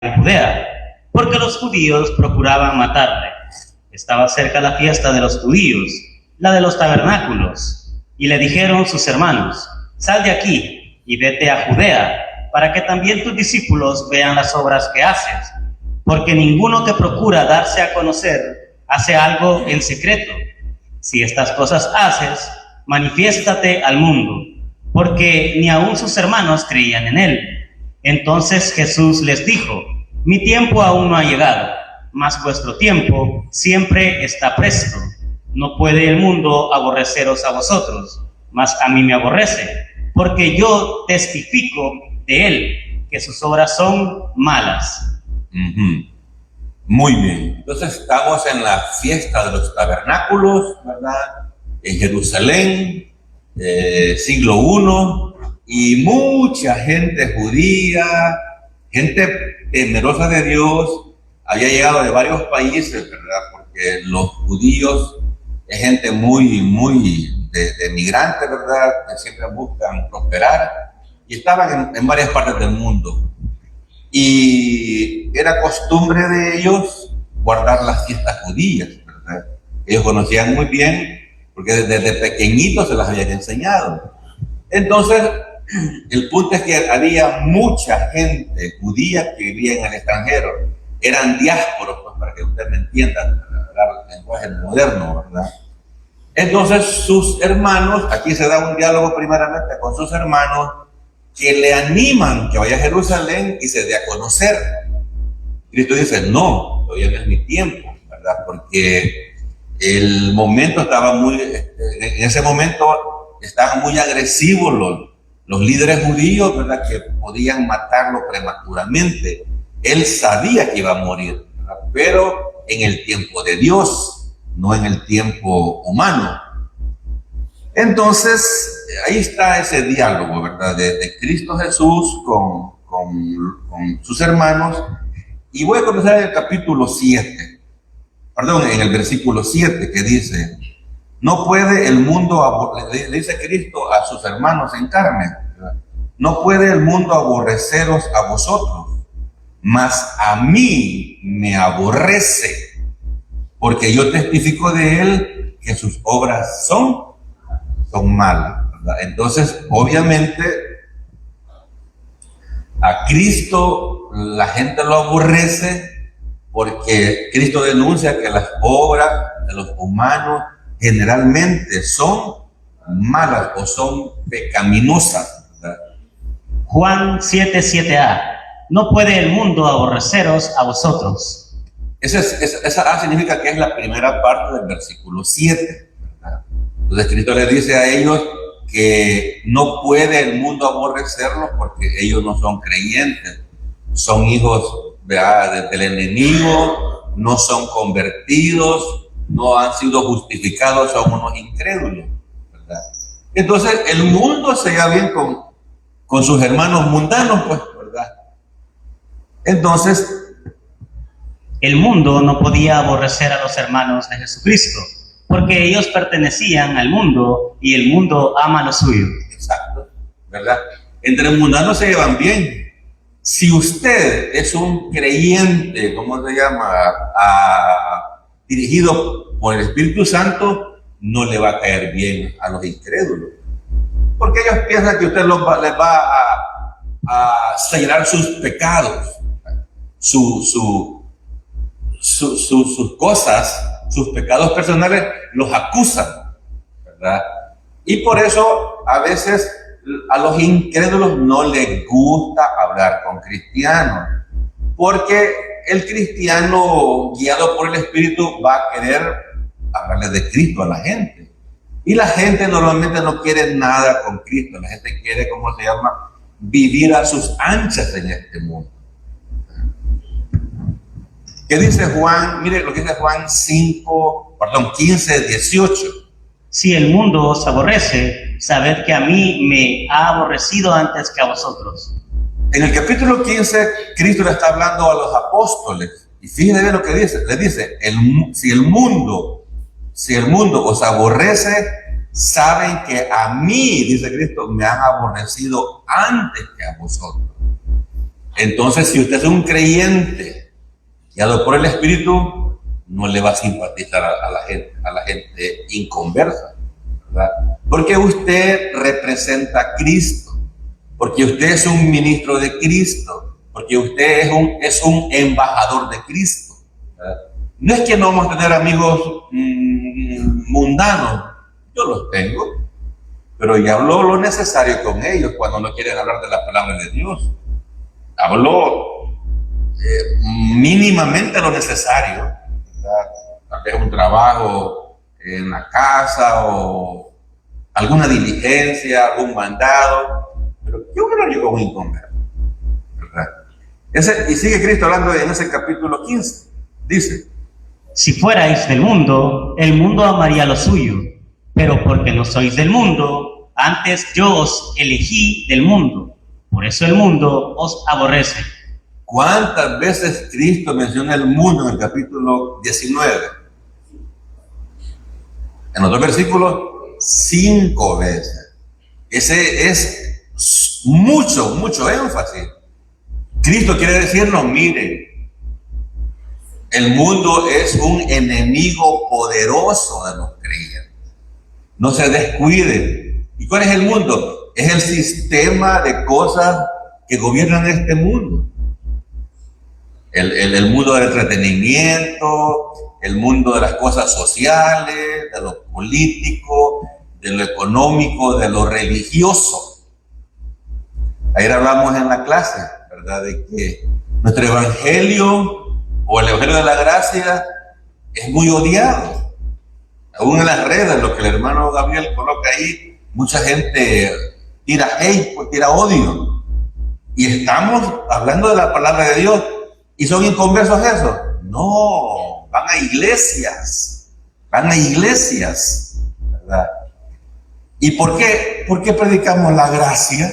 en Judea, porque los judíos procuraban matarle. Estaba cerca la fiesta de los judíos, la de los tabernáculos, y le dijeron sus hermanos: sal de aquí y vete a Judea, para que también tus discípulos vean las obras que haces, porque ninguno que procura darse a conocer hace algo en secreto. Si estas cosas haces, manifiéstate al mundo, porque ni aun sus hermanos creían en él. Entonces Jesús les dijo: mi tiempo aún no ha llegado, mas vuestro tiempo siempre está presto. No puede el mundo aborreceros a vosotros, mas a mí me aborrece, porque yo testifico de él que sus obras son malas. Muy bien, entonces estamos en la fiesta de los tabernáculos, ¿verdad? En Jerusalén, siglo I, y mucha gente judía, gente temerosa de Dios, había llegado de varios países, ¿verdad? Porque los judíos es gente muy de migrantes, ¿verdad? Que siempre buscan prosperar, y estaban en varias partes del mundo. Y era costumbre de ellos guardar las fiestas judías, ¿verdad? Ellos conocían muy bien, porque desde pequeñitos se las habían enseñado. Entonces, el punto es que había mucha gente judía que vivía en el extranjero. Eran diásporos, pues, para que usted me entienda, el lenguaje moderno, ¿verdad? Entonces, sus hermanos, aquí se da un diálogo primeramente con sus hermanos, que le animan que vaya a Jerusalén y se dé a conocer. Cristo dice: no, todavía no es mi tiempo, ¿verdad? Porque el momento estaba en ese momento estaban muy agresivos los líderes judíos, ¿verdad? Que podían matarlo prematuramente. Él sabía que iba a morir, ¿verdad? Pero en el tiempo de Dios, no en el tiempo humano. Entonces, ahí está ese diálogo, ¿verdad? De Cristo Jesús con sus hermanos. Y voy a comenzar en el capítulo 7, en el versículo 7, que dice: no puede el mundo, le dice Cristo a sus hermanos en carne, ¿verdad? No puede el mundo aborreceros a vosotros, mas a mí me aborrece, porque yo testifico de él que sus obras son malas, ¿verdad? Entonces, obviamente, a Cristo la gente lo aborrece porque Cristo denuncia que las obras de los humanos generalmente son malas o son pecaminosas, ¿verdad? Juan 7:7a. No puede el mundo aborreceros a vosotros. Esa A significa que es la primera parte del versículo 7, ¿verdad? Entonces Cristo les dice a ellos que no puede el mundo aborrecerlos porque ellos no son creyentes, son hijos, ¿verdad?, del enemigo, no son convertidos, no han sido justificados, son unos incrédulos, ¿verdad? Entonces el mundo se lleva bien con sus hermanos mundanos, pues, ¿verdad? Entonces el mundo no podía aborrecer a los hermanos de Jesucristo, porque ellos pertenecían al mundo y el mundo ama lo suyo. Exacto, ¿verdad? Entre mundanos se llevan bien. Si usted es un creyente, ¿cómo se llama? Dirigido por el Espíritu Santo, no le va a caer bien a los incrédulos, porque ellos piensan que usted les va a señalar sus pecados, sus cosas, sus pecados personales, los acusan, ¿verdad? Y por eso a veces a los incrédulos no les gusta hablar con cristianos, porque el cristiano guiado por el Espíritu va a querer hablarle de Cristo a la gente, y la gente normalmente no quiere nada con Cristo. La gente quiere, ¿cómo se llama?, vivir a sus anchas en este mundo. ¿Qué dice Juan? Mire lo que dice Juan 15:18. Si el mundo os aborrece, sabed que a mí me ha aborrecido antes que a vosotros. En el capítulo 15, Cristo le está hablando a los apóstoles, y fíjense bien lo que dice. Le dice: si el mundo os aborrece, saben que a mí, dice Cristo, me han aborrecido antes que a vosotros. Entonces, si usted es un creyente guiado por el Espíritu, no le va a simpatizar a la gente inconversa, ¿verdad? Porque usted representa a Cristo, porque usted es un ministro de Cristo, porque usted es un embajador de Cristo, ¿verdad? No es que no vamos a tener amigos mundanos, yo los tengo, pero ya hablo lo necesario con ellos cuando no quieren hablar de la palabra de Dios. Hablo mínimamente lo necesario, ¿verdad? Tal vez un trabajo en la casa o alguna diligencia, algún mandado, pero yo no llego a un inconverso, ¿verdad? Y sigue Cristo hablando en ese capítulo 15, dice: Si fuerais del mundo, el mundo amaría lo suyo, pero porque no sois del mundo, antes yo os elegí del mundo, por eso el mundo os aborrece. ¿Cuántas veces Cristo menciona el mundo en el capítulo 19? En los dos versículos, 5 veces. Ese es mucho énfasis. Cristo quiere decirnos: miren, el mundo es un enemigo poderoso de los creyentes. No se descuiden. ¿Y cuál es el mundo? Es el sistema de cosas que gobiernan este mundo. El mundo del entretenimiento, el mundo de las cosas sociales, de lo político, de lo económico, de lo religioso. Ayer hablamos en la clase, ¿verdad?, de que nuestro evangelio o el evangelio de la gracia es muy odiado. Aún en las redes, lo que el hermano Gabriel coloca ahí, mucha gente tira hate, tira odio. Y estamos hablando de la palabra de Dios. ¿Y son inconversos esos? No, van a iglesias, ¿verdad? ¿Y por qué predicamos la gracia?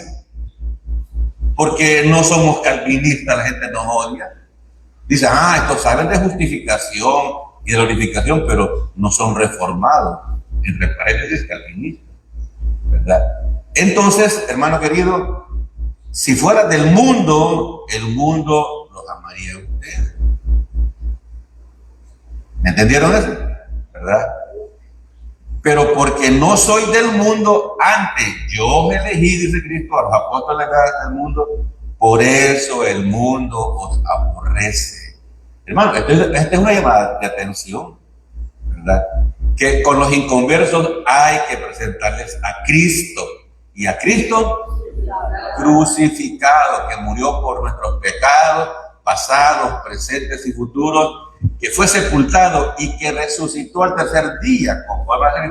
Porque no somos calvinistas, la gente nos odia. Dicen: estos saben de justificación y de glorificación, pero no son reformados, entre paréntesis calvinistas, ¿verdad? Entonces, hermano querido, si fuera del mundo, el mundo los amaría a ustedes. ¿Me entendieron eso? ¿Verdad? Pero porque no soy del mundo, antes yo elegí, dice Cristo, a los apóstoles del mundo, por eso el mundo os aborrece. Hermano, esta es una llamada de atención, ¿verdad? Que con los inconversos hay que presentarles a Cristo, y a Cristo crucificado, que murió por nuestros pecados pasados, presentes y futuros, que fue sepultado y que resucitó al tercer día, conforme a la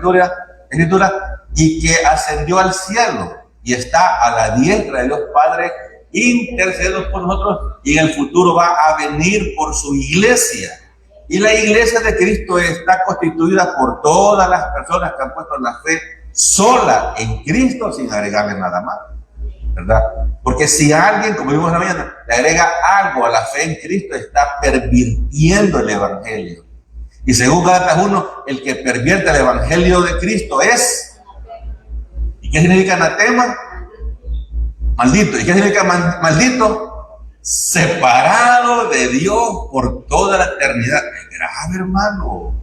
escritura, y que ascendió al cielo y está a la diestra de Dios Padre, intercediendo por nosotros, y en el futuro va a venir por su iglesia. Y la iglesia de Cristo está constituida por todas las personas que han puesto la fe sola en Cristo, sin agregarle nada más, ¿verdad? Porque si alguien, como vimos en la mañana, le agrega algo a la fe en Cristo, está pervirtiendo el evangelio. Y según Gálatas 1, el que pervierte el evangelio de Cristo es... ¿Y qué significa anatema? Maldito. ¿Y qué significa maldito? Separado de Dios por toda la eternidad. Es grave, hermano.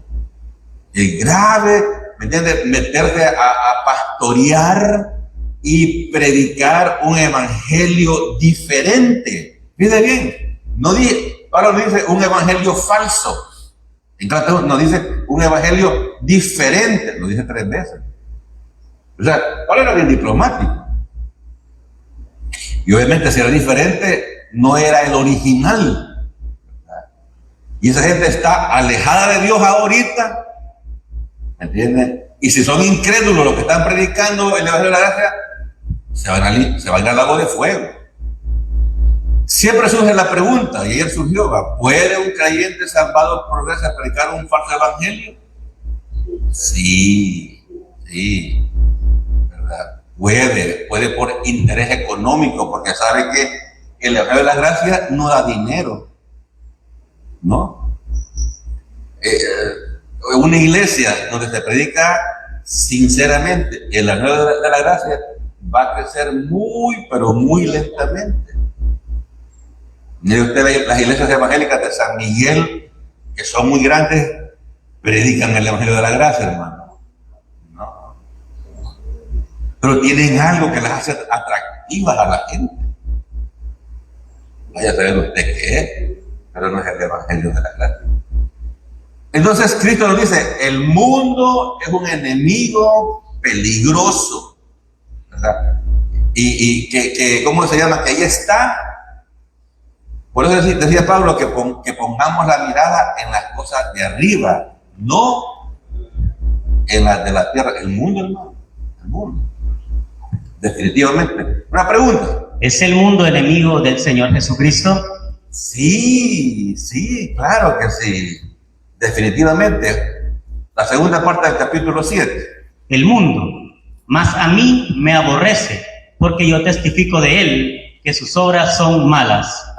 Es grave, ¿me entiendes? Meterse a pastorear y predicar un evangelio diferente. Fíjate bien, Pablo no dice un evangelio falso. En Gálatas no dice un evangelio diferente, lo dice 3 veces. O sea, Pablo era bien diplomático. Y obviamente, si era diferente, no era el original. Y esa gente está alejada de Dios ahorita, ¿me entiendes? Y si son incrédulos los que están predicando el evangelio de la gracia, se van a ir al lago de fuego. Siempre surge la pregunta, y ayer surgió: ¿puede un creyente salvado por gracia predicar un falso evangelio? Sí, ¿verdad? Puede por interés económico, porque sabe que el evangelio de la gracia no da dinero, ¿no? Una iglesia donde se predica sinceramente el evangelio de la gracia va a crecer muy, pero muy lentamente. Mire usted las iglesias evangélicas de San Miguel, que son muy grandes, predican el Evangelio de la Gracia, hermano. No. Pero tienen algo que las hace atractivas a la gente. Vaya a saber usted qué es, pero no es el Evangelio de la Gracia. Entonces Cristo nos dice, el mundo es un enemigo peligroso, ¿verdad? Y que ¿cómo se llama? Que ahí está. Por eso decía Pablo que pongamos la mirada en las cosas de arriba, no en las de la tierra. El mundo, hermano, el mundo. Definitivamente. Una pregunta. ¿Es el mundo enemigo del Señor Jesucristo? Sí, sí, claro que sí. Definitivamente. La segunda parte del capítulo 7. El mundo, mas a mí me aborrece, porque yo testifico de él que sus obras son malas.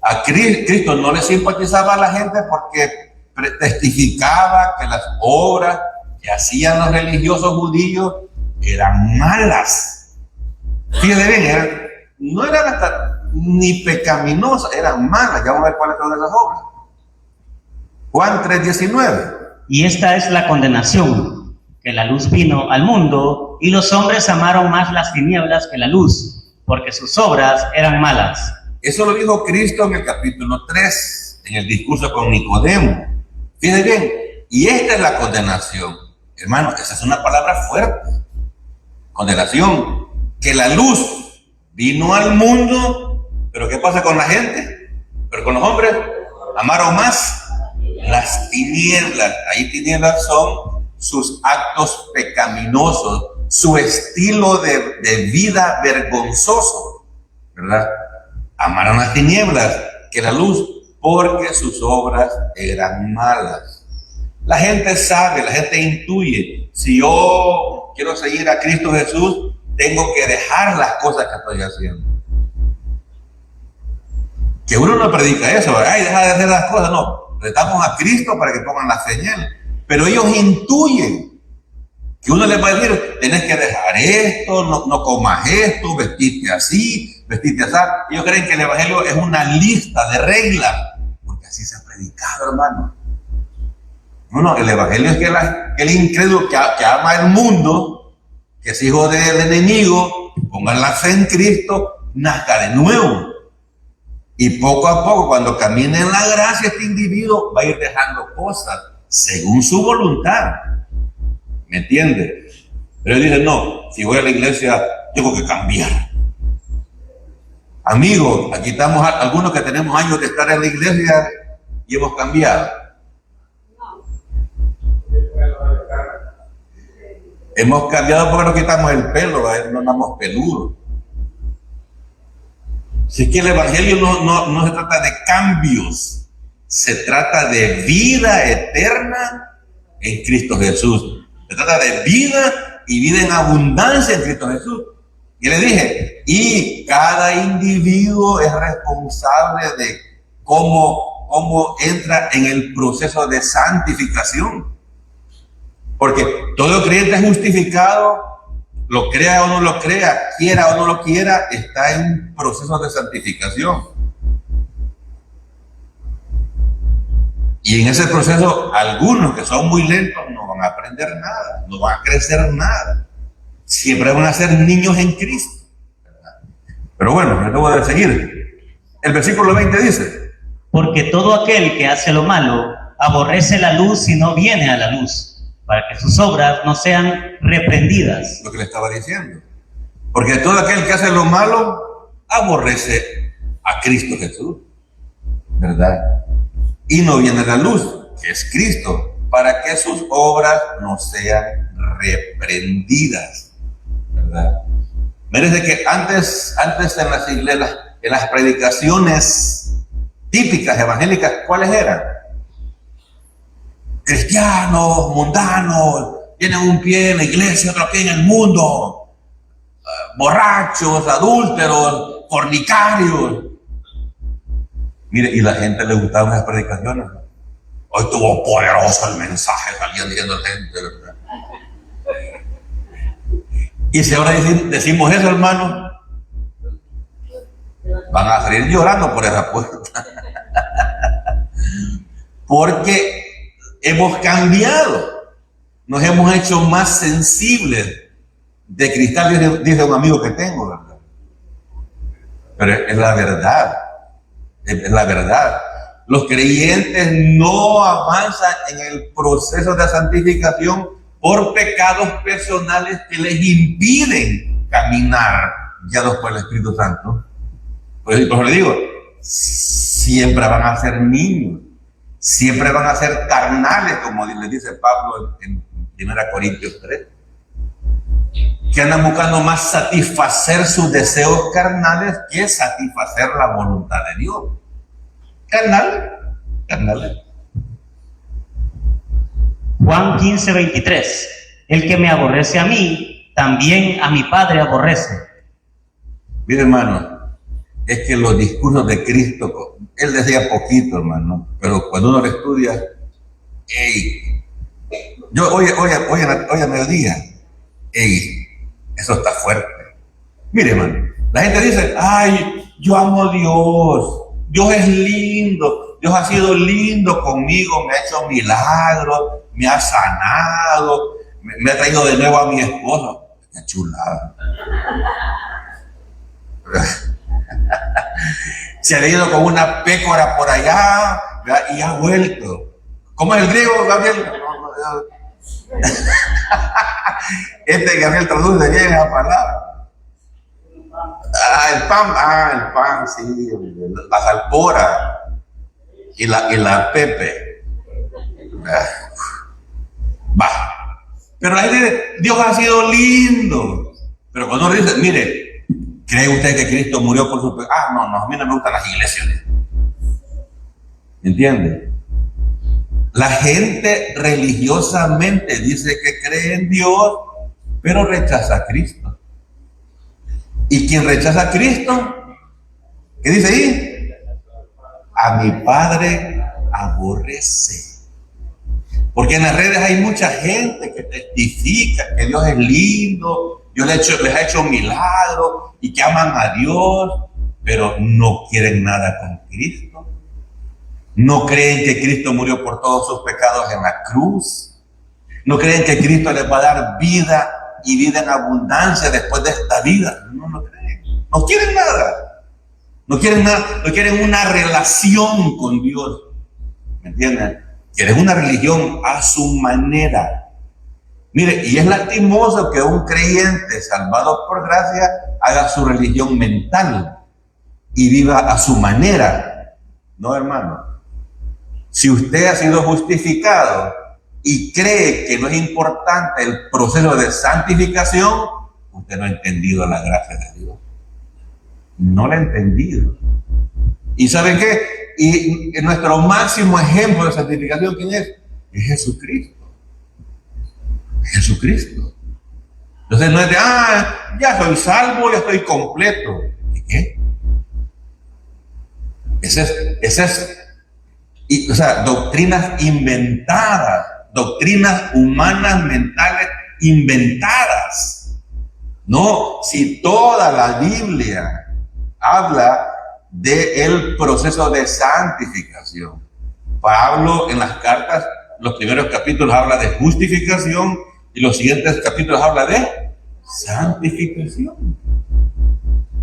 A Cristo no le simpatizaba a la gente porque testificaba que las obras que hacían los religiosos judíos eran malas. Fíjate bien, no eran hasta ni pecaminosas, eran malas. Ya vamos a ver cuáles son esas obras. Juan 3:19. Y esta es la condenación, que la luz vino al mundo, y los hombres amaron más las tinieblas que la luz, porque sus obras eran malas. Eso lo dijo Cristo en el capítulo 3, en el discurso con Nicodemo. Fíjense bien, y esta es la condenación. Hermano, esa es una palabra fuerte. Condenación, que la luz vino al mundo, pero ¿qué pasa con la gente? Pero con los hombres, amaron más las tinieblas. Ahí tinieblas son sus actos pecaminosos, su estilo de vida vergonzoso, ¿verdad? Amaron las tinieblas que la luz, porque sus obras eran malas. La gente sabe, la gente intuye. Si yo quiero seguir a Cristo Jesús, tengo que dejar las cosas que estoy haciendo. Que uno no predica eso, ay, deja de hacer las cosas, no. Retamos a Cristo para que pongan la señal. Pero ellos intuyen que uno les va a decir, tenés que dejar esto, no comas esto, vestirte así, vestirte así. Ellos creen que el Evangelio es una lista de reglas, porque así se ha predicado, hermano. No, el Evangelio es que el incrédulo que ama el mundo, que es hijo del enemigo, ponga la fe en Cristo, nazca de nuevo. Y poco a poco, cuando camine en la gracia, este individuo va a ir dejando cosas según su voluntad. ¿Me entiende? Pero él dice, no, si voy a la iglesia, tengo que cambiar. Amigos, aquí estamos algunos que tenemos años de estar en la iglesia y hemos cambiado. Hemos cambiado porque nos quitamos el pelo, no andamos peludos. Si es que el Evangelio no se trata de cambios, se trata de vida eterna en Cristo Jesús. Se trata de vida y vida en abundancia en Cristo Jesús. Y le dije, y cada individuo es responsable de cómo entra en el proceso de santificación. Porque todo creyente es justificado, lo crea o no lo crea, quiera o no lo quiera, está en proceso de santificación. Y en ese proceso, algunos que son muy lentos no van a aprender nada, no van a crecer nada. Siempre van a ser niños en Cristo. Pero bueno, me tengo que seguir. El versículo 20 dice: porque todo aquel que hace lo malo aborrece la luz y no viene a la luz, para que sus obras no sean reprendidas. Lo que le estaba diciendo. Porque todo aquel que hace lo malo aborrece a Cristo Jesús, ¿verdad? Y no viene a la luz, que es Cristo, para que sus obras no sean reprendidas, ¿verdad? Merece que antes en las iglesias, en las predicaciones típicas evangélicas, ¿cuáles eran? Cristianos, mundanos, tienen un pie en la iglesia, otro pie en el mundo, borrachos, adúlteros, fornicarios. Mire, y la gente le gustaban las predicaciones. Hoy estuvo poderoso el mensaje, salían diciendo la gente, ¿verdad? Y si ahora decimos eso, hermano, van a salir llorando por esa puerta. Porque hemos cambiado, nos hemos hecho más sensibles de cristal, dice un amigo que tengo, ¿verdad? Pero es la verdad, es la verdad. Los creyentes no avanzan en el proceso de santificación por pecados personales que les impiden caminar guiados por el Espíritu Santo. Por eso le digo, siempre van a ser niños, siempre van a ser carnales, como le dice Pablo en 1 Corintios 3, que andan buscando más satisfacer sus deseos carnales que satisfacer la voluntad de Dios. Carnales. Juan 15:23. El que me aborrece a mí, también a mi Padre aborrece. Mire, hermano, es que los discursos de Cristo, él decía poquito, hermano, pero cuando uno lo estudia, hoy a mediodía, eso está fuerte. Mire, hermano, la gente dice, ay, yo amo a Dios, Dios es lindo, Dios ha sido lindo conmigo, me ha hecho milagros, me ha sanado, me ha traído de nuevo a mi esposo. Qué chulada. Se ha ido con una pécora por allá, ¿verdad? Y ha vuelto. ¿Cómo es el griego, Gabriel? Gabriel traduce bien la palabra. El pan, sí, la salpora y la pepe. Va. Pero la gente dice, Dios ha sido lindo. Pero cuando uno dice, mire, ¿cree usted que Cristo murió por su pecado? No, a mí no me gustan las iglesias. ¿Entiende? La gente religiosamente dice que cree en Dios, pero rechaza a Cristo. ¿Y quien rechaza a Cristo? ¿Qué dice ahí? A mi Padre aborrece. Porque en las redes hay mucha gente que testifica que Dios es lindo, Dios les ha hecho milagros y que aman a Dios, pero no quieren nada con Cristo. No creen que Cristo murió por todos sus pecados en la cruz. No creen que Cristo les va a dar vida y vida en abundancia después de esta vida. No lo creen. No quieren nada. No quieren nada. No quieren una relación con Dios. ¿Me entienden? Quieren una religión a su manera. Mire, y es lastimoso que un creyente salvado por gracia haga su religión mental y viva a su manera. No, hermano. Si usted ha sido justificado y cree que no es importante el proceso de santificación, usted no ha entendido la gracia de Dios. No la ha entendido. ¿Y saben qué? Y nuestro máximo ejemplo de santificación, ¿quién es? Es Jesucristo. Jesucristo. Entonces no es de, ya soy salvo, ya estoy completo. ¿De qué? Ese es doctrinas inventadas, doctrinas humanas, mentales, inventadas. No, si toda la Biblia habla del proceso de santificación. Pablo en las cartas, los primeros capítulos habla de justificación y los siguientes capítulos habla de santificación.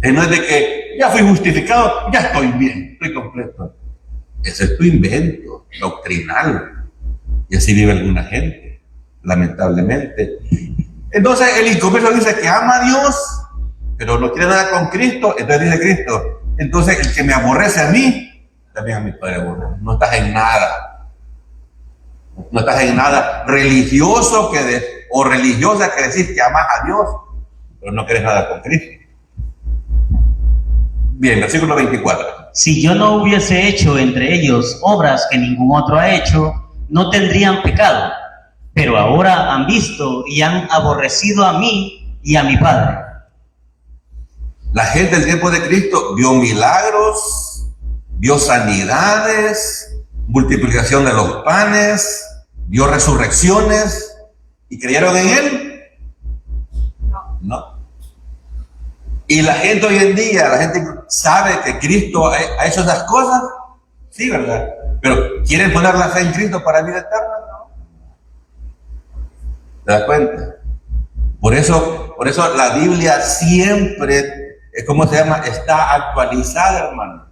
No es de que ya fui justificado, ya estoy bien, estoy completo. Ese es tu invento doctrinal. Y así vive alguna gente, lamentablemente. Entonces el inconverso dice que ama a Dios, pero no quiere nada con Cristo. Entonces dice Cristo, entonces el que me aborrece a mí, también a mi Padre aborrece. No estás en nada. No estás en nada religioso o religiosa que decís que amas a Dios, pero no quieres nada con Cristo. Bien, versículo 24. Si yo no hubiese hecho entre ellos obras que ningún otro ha hecho, no tendrían pecado. Pero ahora han visto y han aborrecido a mí y a mi Padre. La gente del tiempo de Cristo vio milagros, vio sanidades, multiplicación de los panes, vio resurrecciones y creyeron en Él. No. Y la gente hoy en día, la gente sabe que Cristo ha hecho esas cosas, sí, ¿verdad? Pero ¿quieren poner la fe en Cristo para vida eterna? No. ¿Te das cuenta? Por eso la Biblia siempre, ¿cómo se llama? Está actualizada, hermano.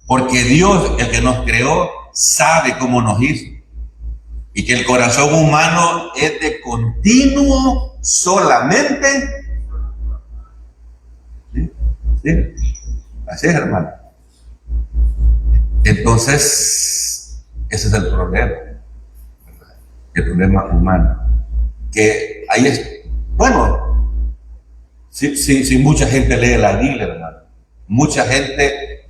Porque Dios, el que nos creó, sabe cómo nos hizo. Y que el corazón humano es de continuo solamente. ¿Sí? ¿Sí? Así es, hermano. Entonces, ese es el problema. ¿Verdad? El problema humano. Que ahí es, bueno, si mucha gente lee la Biblia, hermano. Mucha gente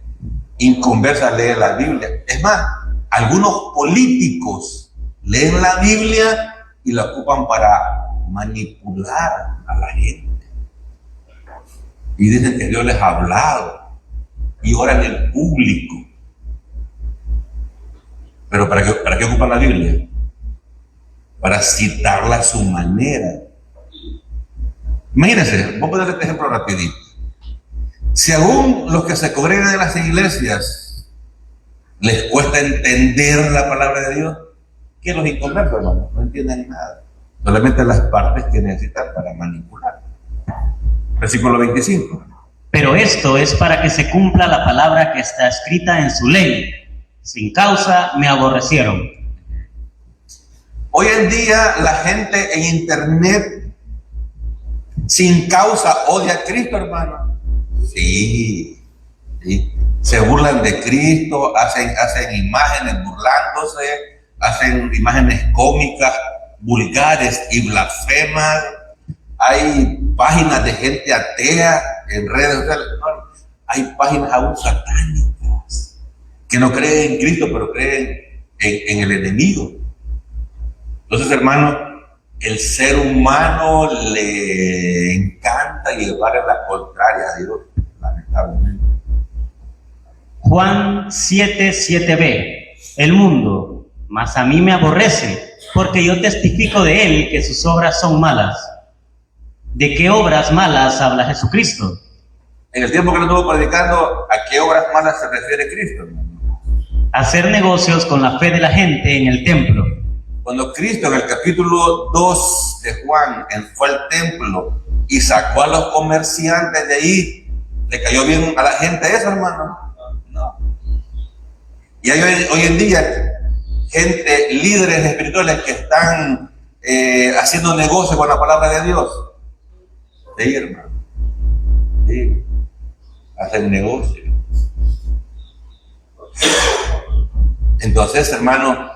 inconversa lee la Biblia. Es más, algunos políticos leen la Biblia y la ocupan para manipular a la gente. Y dicen que Dios les ha hablado y oran en público. Pero ¿para qué ocupan la Biblia? Para citarla a su manera. Imagínense, voy a poner este ejemplo rapidito. Si aún los que se congregan en las iglesias les cuesta entender la palabra de Dios, ¿qué los inconversos, hermano? No entienden nada. Solamente las partes que necesitan para manipular. Versículo 25. Pero esto es para que se cumpla la palabra que está escrita en su ley. Sin causa me aborrecieron. Hoy en día la gente en internet sin causa odia a Cristo, hermano. Sí. Se burlan de Cristo, hacen imágenes burlándose, hacen imágenes cómicas, vulgares y blasfemas. Hay páginas de gente atea en redes sociales. Hay páginas aún satánicas que no creen en Cristo, pero creen en el enemigo. Entonces, hermano, el ser humano le encanta llevar a la contraria a Dios, lamentablemente. Juan 7:7b. El mundo, mas a mí me aborrece, porque yo testifico de él que sus obras son malas. ¿De qué obras malas habla Jesucristo? En el tiempo que lo estuvo predicando, ¿a qué obras malas se refiere Cristo, hermano? Hacer negocios con la fe de la gente en el templo. Cuando Cristo en el capítulo 2 de Juan fue al templo y sacó a los comerciantes de ahí, ¿le cayó bien a la gente eso, hermano? No. Y hay hoy en día gente, líderes espirituales que están haciendo negocio con la palabra de Dios. Sí, hermano. Sí. Hacen negocio. Entonces, hermano,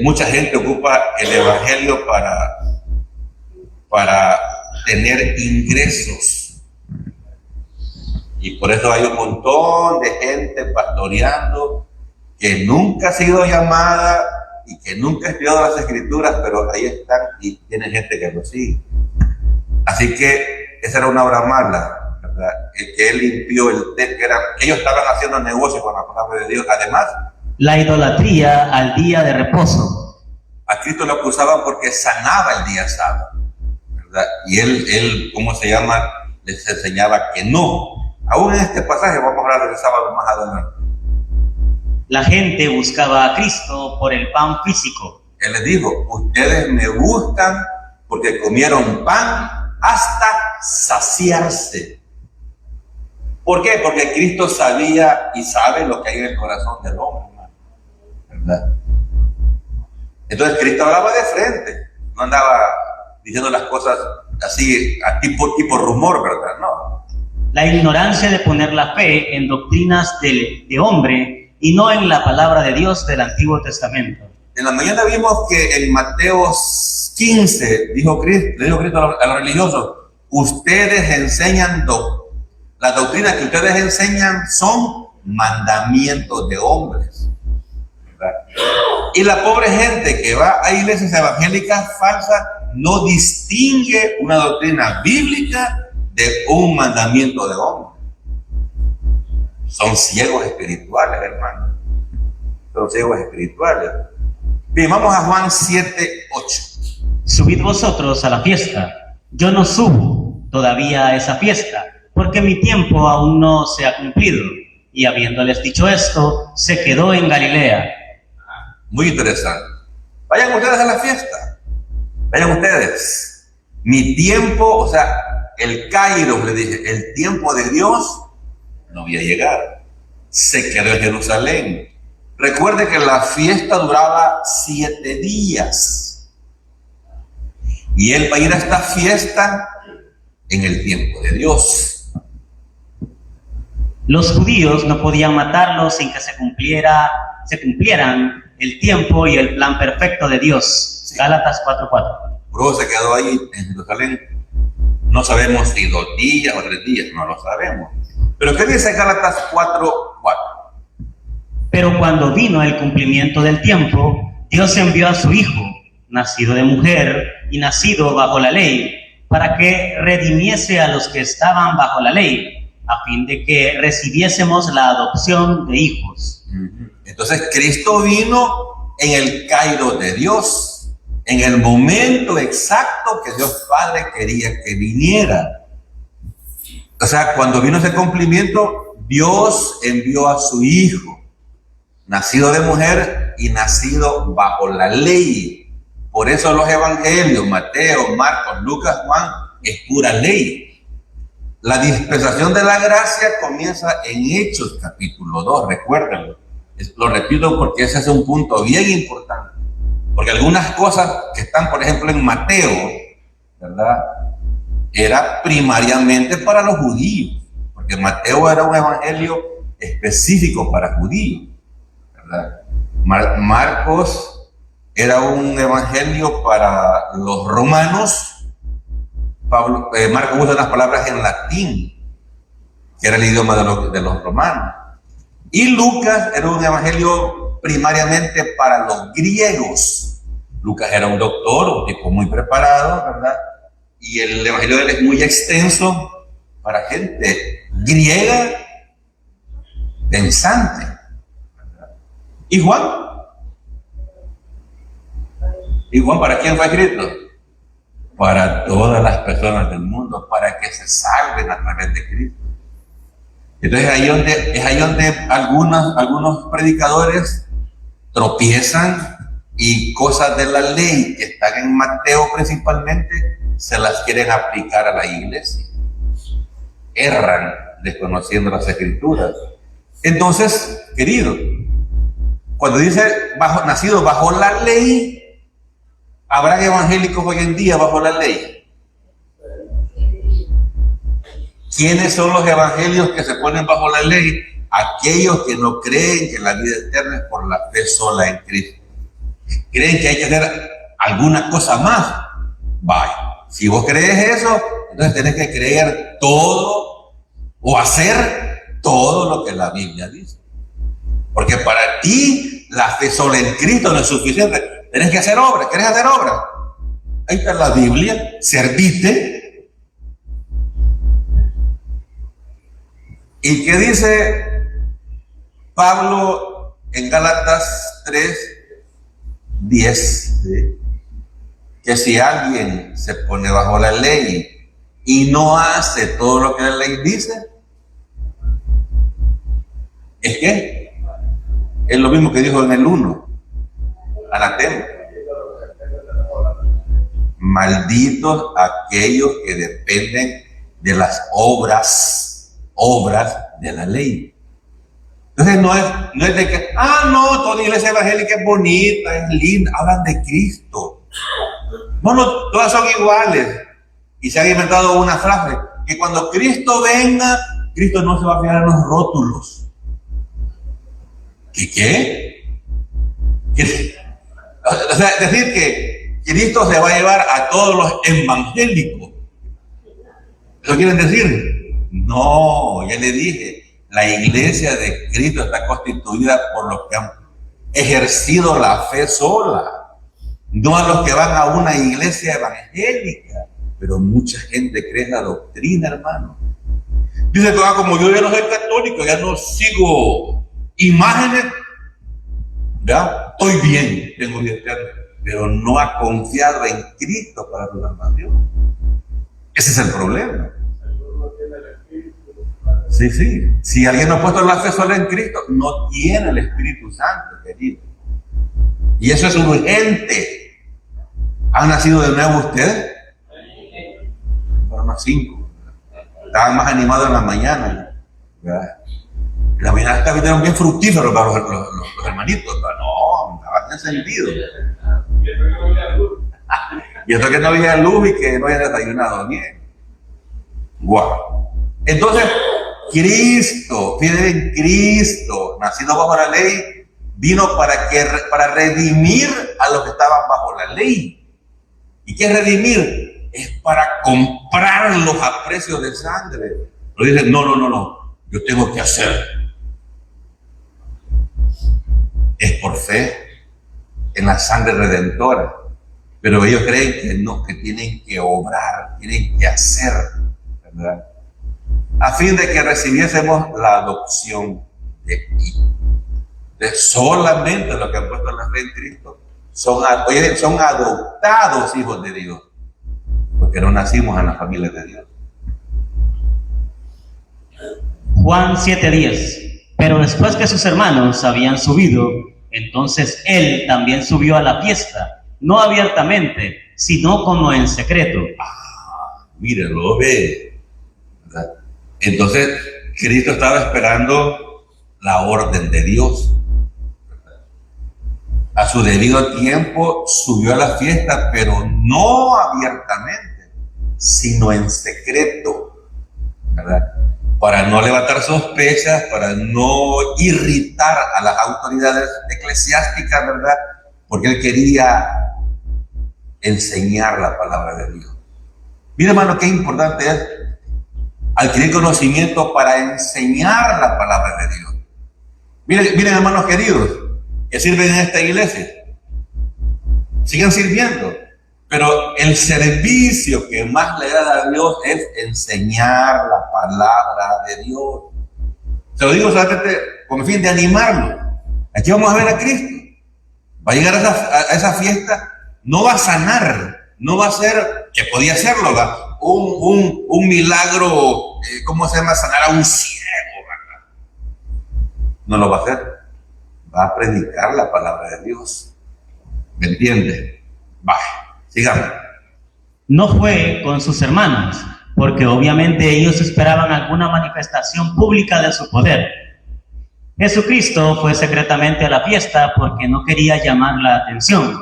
mucha gente ocupa el evangelio para tener ingresos. Y por eso hay un montón de gente pastoreando que nunca ha sido llamada y que nunca ha estudiado las escrituras, pero ahí están y tiene gente que lo sigue. Así que esa era una obra mala, ¿verdad? Que él limpió ellos estaban haciendo negocio con la palabra de Dios. Además, la idolatría al día de reposo. A Cristo lo acusaban porque sanaba el día sábado, ¿verdad? Y él, ¿cómo se llama? Les enseñaba que no. Aún en este pasaje, vamos a hablar del sábado más adelante. La gente buscaba a Cristo por el pan físico. Él les dijo, ustedes me buscan porque comieron pan hasta saciarse. ¿Por qué? Porque Cristo sabía y sabe lo que hay en el corazón del hombre, ¿verdad? Entonces Cristo hablaba de frente, no andaba diciendo las cosas así, tipo rumor, ¿verdad? No. La ignorancia de poner la fe en doctrinas de hombre y no en la palabra de Dios del Antiguo Testamento. En la mañana vimos que en Mateo 15 le dijo Cristo a los religiosos, ustedes enseñan las doctrinas que ustedes enseñan son mandamientos de hombres, ¿verdad? Y la pobre gente que va a iglesias evangélicas falsas no distingue una doctrina bíblica de un mandamiento de hombre. Son ciegos espirituales, hermano. Son ciegos espirituales. Bien, vamos a Juan 7:8. Subid vosotros a la fiesta, yo no subo, todavía a esa fiesta, porque mi tiempo aún no se ha cumplido. Y habiéndoles dicho esto, se quedó en Galilea. Muy interesante. Vayan ustedes a la fiesta. Vayan ustedes. Mi tiempo, o sea, el Kairos, le dije, el tiempo de Dios no había llegado. Se quedó en Jerusalén. Recuerde que la fiesta duraba 7 días. Y él va a ir a esta fiesta en el tiempo de Dios. Los judíos no podían matarlo sin que se cumplieran el tiempo y el plan perfecto de Dios. Sí. Gálatas 4:4. Luego se quedó ahí en Jerusalén. No sabemos si 2 días o 3 días, no lo sabemos. Pero ¿qué dice Gálatas 4:4? Pero cuando vino el cumplimiento del tiempo, Dios envió a su Hijo, nacido de mujer y nacido bajo la ley, para que redimiese a los que estaban bajo la ley, a fin de que recibiésemos la adopción de hijos. Entonces Cristo vino en el Kairos de Dios, en el momento exacto que Dios Padre quería que viniera. O sea, cuando vino ese cumplimiento, Dios envió a su Hijo, nacido de mujer y nacido bajo la ley. Por eso los evangelios, Mateo, Marcos, Lucas, Juan, es pura ley. La dispensación de la gracia comienza en Hechos capítulo 2, recuérdenlo. Lo repito porque ese es un punto bien importante. Porque algunas cosas que están, por ejemplo, en Mateo, ¿verdad?, era primariamente para los judíos. Porque Mateo era un evangelio específico para judíos, ¿verdad? Marcos era un evangelio para los romanos. Marcos usa unas palabras en latín, que era el idioma de los romanos. Y Lucas era un evangelio primariamente para los griegos. Lucas era un doctor, un tipo muy preparado, ¿verdad? Y el evangelio de él es muy extenso para gente griega pensante, ¿verdad? ¿Y Juan? ¿Y Juan para quién fue escrito? Para todas las personas del mundo, para que se salven a través de Cristo. Entonces es ahí donde algunos predicadores tropiezan y cosas de la ley que están en Mateo principalmente se las quieren aplicar a la iglesia. Erran desconociendo las escrituras. Entonces, querido, cuando dice nacido bajo la ley, ¿habrán evangélicos hoy en día bajo la ley? ¿Quiénes son los evangelios que se ponen bajo la ley? Aquellos que no creen que la vida eterna es por la fe sola en Cristo. Creen que hay que hacer alguna cosa más. Vaya, si vos crees eso, entonces tenés que creer todo o hacer todo lo que la Biblia dice. Porque para ti la fe sola en Cristo no es suficiente. Tenés que hacer obra. ¿Querés hacer obra? Ahí está la Biblia. Servite. ¿Y qué dice Pablo en Gálatas 3:10? ¿Sí? Que si alguien se pone bajo la ley y no hace todo lo que la ley dice, ¿es qué? Es lo mismo que dijo en el 1. Anatema. Malditos aquellos que dependen de las obras de la ley. Entonces no es de que, toda iglesia evangélica es bonita, es linda, hablan de Cristo. No, todas son iguales. Y se ha inventado una frase, que cuando Cristo venga, Cristo no se va a fijar en los rótulos. ¿Qué? O sea, decir que Cristo se va a llevar a todos los evangélicos. ¿Eso quieren decir? No, ya le dije, la iglesia de Cristo está constituida por los que han ejercido la fe sola, no a los que van a una iglesia evangélica. Pero mucha gente cree en la doctrina, hermano. Dice, como yo ya no soy católico, ya no sigo imágenes, ¿ya? Estoy bien, tengo vida eterna, pero no ha confiado en Cristo para su salvación. Ese es el problema. Sí, sí. Si alguien no ha puesto la fe solo en Cristo, no tiene el Espíritu Santo, querido. Y eso es urgente. ¿Han nacido de nuevo ustedes? Bueno, más 5. Estaban más animados en la mañana, ¿verdad? En la mañana estaban bien fructíferos para los hermanitos. Pero no, estaban encendidos. Y esto que no había luz y que no había desayunado bien. Guau. Entonces, Cristo, fíjense en Cristo, nacido bajo la ley, vino para redimir a los que estaban bajo la ley. ¿Y qué es redimir? Es para comprarlos a precio de sangre. Pero dicen, no, yo tengo que hacer. Es por fe en la sangre redentora. Pero ellos creen que no, que tienen que obrar, tienen que hacer, ¿verdad? A fin de que recibiésemos la adopción de hijo. De solamente los que han puesto la fe en Cristo son adoptados hijos de Dios, porque no nacimos en la familia de Dios. Juan 7:10. Pero después que sus hermanos habían subido, entonces él también subió a la fiesta, no abiertamente, sino como en secreto. Mire, lo ve, ¿verdad? Entonces Cristo estaba esperando la orden de Dios. A su debido tiempo subió a la fiesta, pero no abiertamente, sino en secreto, ¿verdad? Para no levantar sospechas, para no irritar a las autoridades eclesiásticas, ¿verdad? Porque él quería enseñar la palabra de Dios. Mire, hermano, qué importante es adquirir conocimiento para enseñar la palabra de Dios. Miren, hermanos queridos, que sirven en esta iglesia, sigan sirviendo, pero el servicio que más le agrada a Dios es enseñar la palabra de Dios. Se lo digo solamente con el fin de animarlo. Aquí vamos a ver a Cristo. Va a llegar a esa fiesta, no va a sanar, no va a ser, que podía hacerlo, ¿verdad? Un milagro, ¿cómo se llama? Sanar a un ciego, ¿verdad? No lo va a hacer. Va a predicar la palabra de Dios. ¿Me entiende? Va, sigamos. No fue con sus hermanos, porque obviamente ellos esperaban alguna manifestación pública de su poder. Jesucristo fue secretamente a la fiesta porque no quería llamar la atención,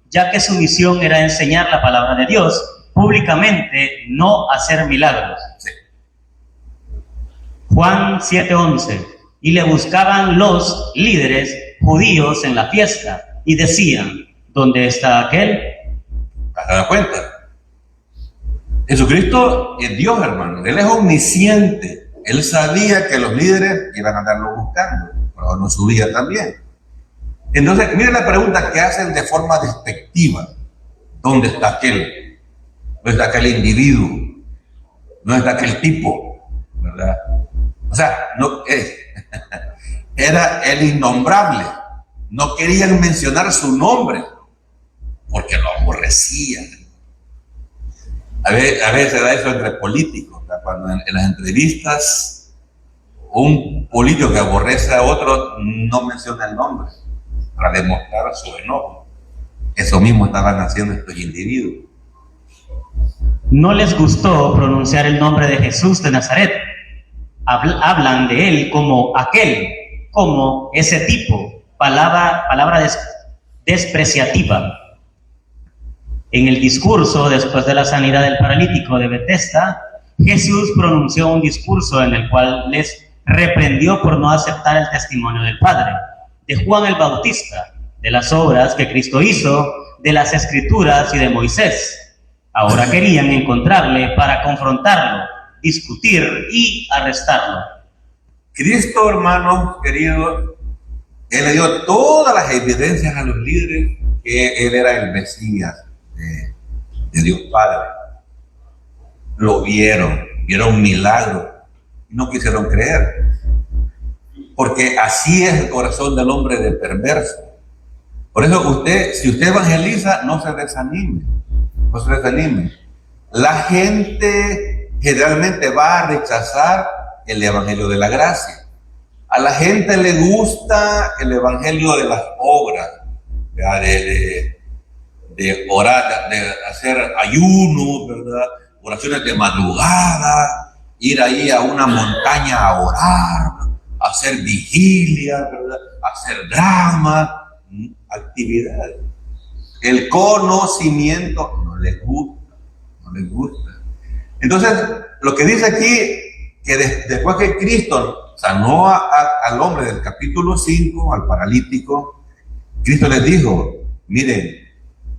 ya que su misión era enseñar la palabra de Dios públicamente, no hacer milagros. Sí. Juan 7:11. Y le buscaban los líderes judíos en la fiesta y decían, ¿dónde está aquel? ¿Te das cuenta? Jesucristo es Dios, hermano. Él es omnisciente. Él sabía que los líderes iban a andarlo buscando, pero no subía también. Entonces, miren la pregunta que hacen de forma despectiva. ¿Dónde está aquel? ¿Dónde está aquel individuo? ¿Dónde está aquel tipo? ¿Verdad? O sea, no, era el innombrable. No querían mencionar su nombre porque lo aborrecían. A veces se da eso entre políticos, ¿verdad? Cuando en las entrevistas un político que aborrece a otro no menciona el nombre para demostrar su enojo. Eso mismo estaban haciendo estos individuos. No les gustó pronunciar el nombre de Jesús de Nazaret. Hablan de él como aquel, como ese tipo, palabra despreciativa. En el discurso, después de la sanidad del paralítico de Betesda, Jesús pronunció un discurso en el cual les reprendió por no aceptar el testimonio del Padre, de Juan el Bautista, de las obras que Cristo hizo, de las Escrituras y de Moisés. Ahora querían encontrarle para confrontarlo, discutir y arrestarlo. Cristo, hermanos queridos, él le dio todas las evidencias a los líderes que él era el Mesías de Dios Padre. Lo vieron milagro y no quisieron creer, porque así es el corazón del hombre de perverso. Por eso si usted evangeliza, no se desanime. la gente generalmente va a rechazar el evangelio de la gracia. A la gente le gusta el evangelio de las obras, de orar, de hacer ayunos, ¿verdad? Oraciones de madrugada, ir ahí a una montaña a orar, a hacer vigilia, ¿verdad? A hacer drama, actividades. El conocimiento no les gusta, no les gusta. Entonces, lo que dice aquí, que después que Cristo sanó al hombre del capítulo 5, al paralítico, Cristo les dijo, miren,